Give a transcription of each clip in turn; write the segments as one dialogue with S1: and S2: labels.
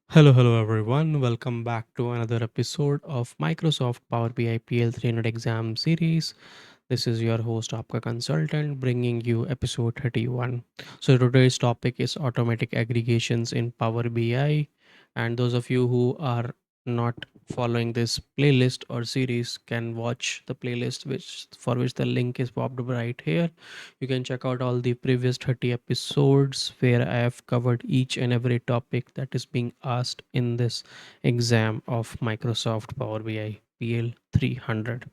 S1: Hello everyone. Welcome back to another episode of Microsoft Power BI PL 300 exam series. This is your host, Aapka Consultant, bringing you episode 31. So, today's topic is automatic aggregations in Power BI. And those of you who are not following this playlist or series can watch the playlist which for which the link is popped up right here. You can check out all the previous 30 episodes where I have covered each and every topic that is being asked in this exam of Microsoft Power BI PL 300.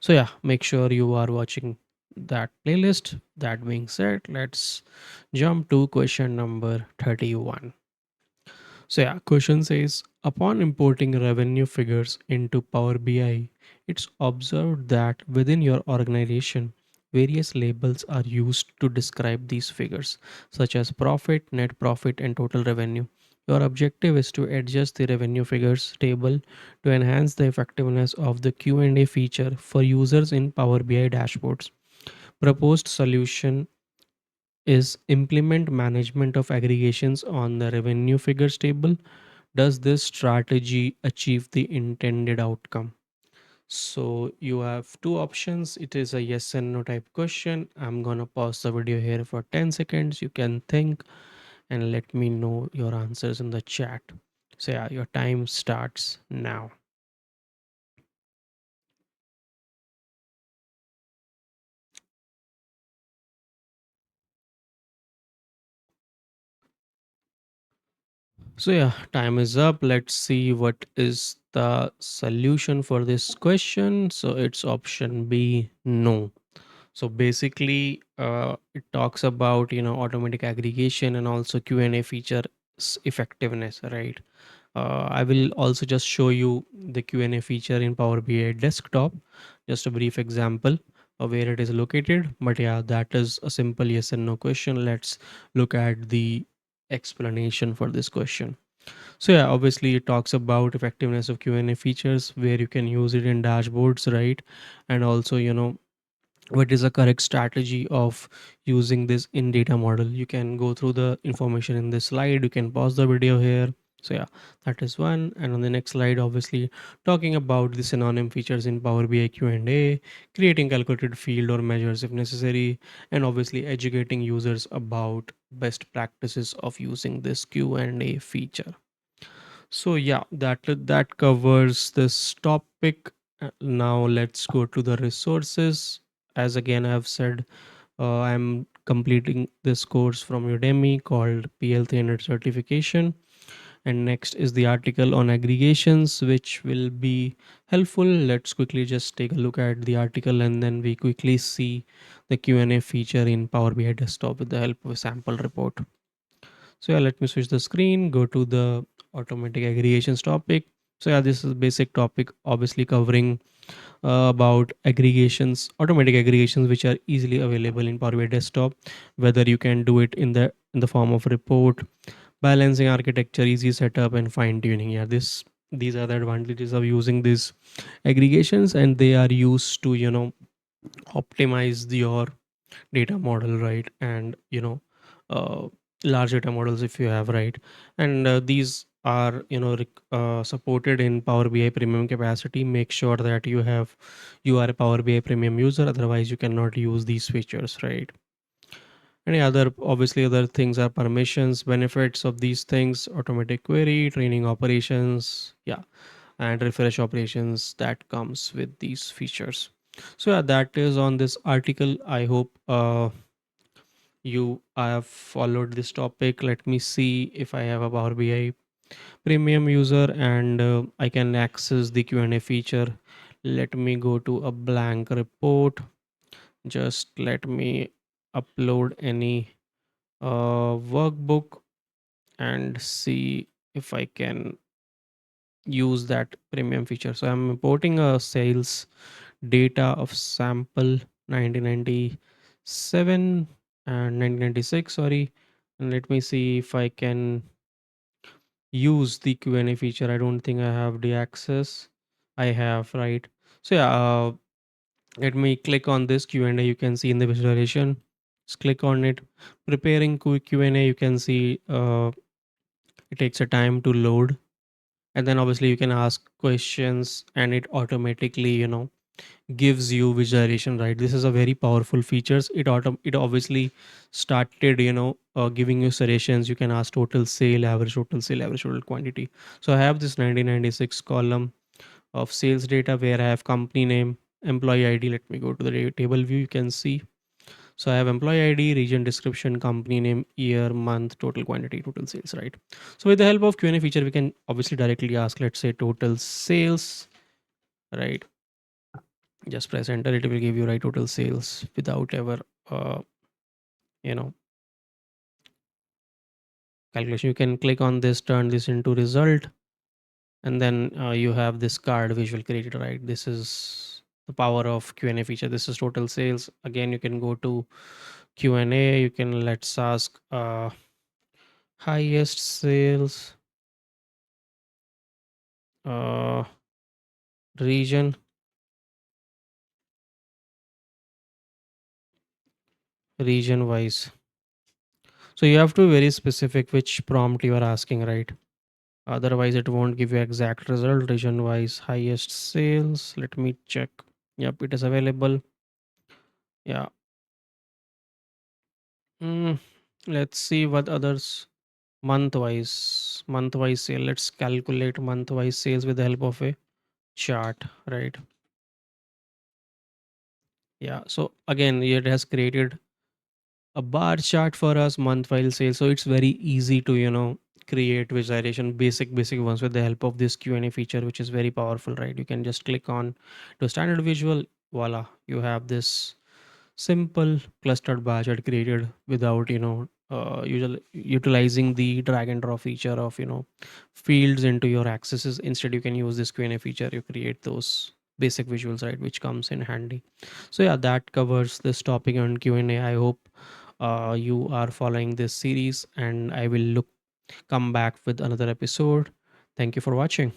S1: So yeah, make sure you are watching that playlist. That being said, let's jump to question number 31. So yeah, question says upon importing revenue figures into Power BI, it's observed that within your organization, various labels are used to describe these figures, such as profit, net profit, and total revenue. Your objective is to adjust the revenue figures table to enhance the effectiveness of the Q&A feature for users in Power BI dashboards. Proposed solution is implement management of aggregations on the revenue figures table. Does this strategy achieve the intended outcome? So you have two options. It is a yes and no type question. I'm gonna pause the video here for 10 seconds. You can think and let me know your answers in the chat. So yeah, your time starts now. So yeah, time is up. Let's see what is the solution for this question. So it's option B, no. So basically, it talks about automatic aggregation and also Q&A feature effectiveness, right? I will also just show you the Q&A feature in Power BI desktop, just a brief example of where it is located. But yeah, that is a simple yes and no question. Let's look at the explanation for this question. So yeah, obviously it talks about effectiveness of Q&A features where you can use it in dashboards, right? And also, what is the correct strategy of using this in data model. You can go through the information in this slide. You can pause the video here. So yeah, that is one. And on the next slide, obviously talking about the synonym features in Power BI Q&A, creating calculated field or measures if necessary, and obviously educating users about best practices of using this Q&A feature. So yeah, that covers this topic. Now let's go to the resources. As again I've said, I'm completing this course from Udemy called PL300 certification. And next is the article on aggregations, which will be helpful. Let's quickly just take a look at the article and then we quickly see the Q&A feature in Power BI desktop with the help of a sample report. So yeah, let me switch the screen, go to the automatic aggregations topic. So yeah, this is basic topic, obviously covering about aggregations, automatic aggregations, which are easily available in Power BI desktop. Whether you can do it in the form of report, balancing architecture, easy setup, and fine tuning. Yeah, these are the advantages of using these aggregations, and they are used to optimize your data model, right? And uh, large data models if you have, right? And these are supported in Power BI premium capacity. Make sure that you are a Power BI premium user, otherwise you cannot use these features, right? Any other, obviously other things are permissions, benefits of these things: automatic query, training operations, yeah, and refresh operations that comes with these features. So yeah, that is on this article. I hope you have followed this topic. Let me see if I have a Power BI premium user and I can access the Q&A feature. Let me go to a blank report. Just let me upload any workbook and see if I can use that premium feature. So I'm importing a sales data of sample 1997 and 1996, sorry. And let me see if I can use the Q&A feature. I don't think I have the access. I have, right? So yeah, let me click on this Q&A. You can see in the visualization, just click on it. Preparing Q&A, you can see It takes a time to load, and then obviously you can ask questions and it automatically, gives you visualization, right? This is a very powerful features. It obviously started, giving you suggestions. You can ask total sale, average total sale, average total quantity. So I have this 1996 column of sales data where I have company name, employee ID. Let me go to the table view. You can see. So I have employee ID, region description, company name, year, month, total quantity, total sales, right? So with the help of Q&A feature, we can obviously directly ask, let's say total sales, right? Just press enter. It will give you right total sales without ever, uh, you know, calculation. You can click on this, turn this into result, and then you have this card visual created, right? This is the power of Q&A feature. This is total sales. Again, you can go to Q&A. You can, let's ask highest sales, uh, region, region wise. So you have to be very specific which prompt you are asking, right? Otherwise it won't give you exact result. Region wise highest sales, let me check. Yep, it is available. Yeah. mm, let's see what others. Month wise sale, let's calculate month wise sales with the help of a chart, right? Yeah, so again it has created a bar chart for us, month file sales. So it's very easy to, create visualization, basic ones with the help of this Q&A feature, which is very powerful, right? You can just click on to standard visual. Voila, you have this simple clustered bar chart created without, utilizing the drag and drop feature of, fields into your accesses. Instead you can use this Q&A feature. You create those basic visuals, right, which comes in handy. So yeah, that covers this topic on Q&A. I hope you are following this series, and I will come back with another episode. Thank you for watching.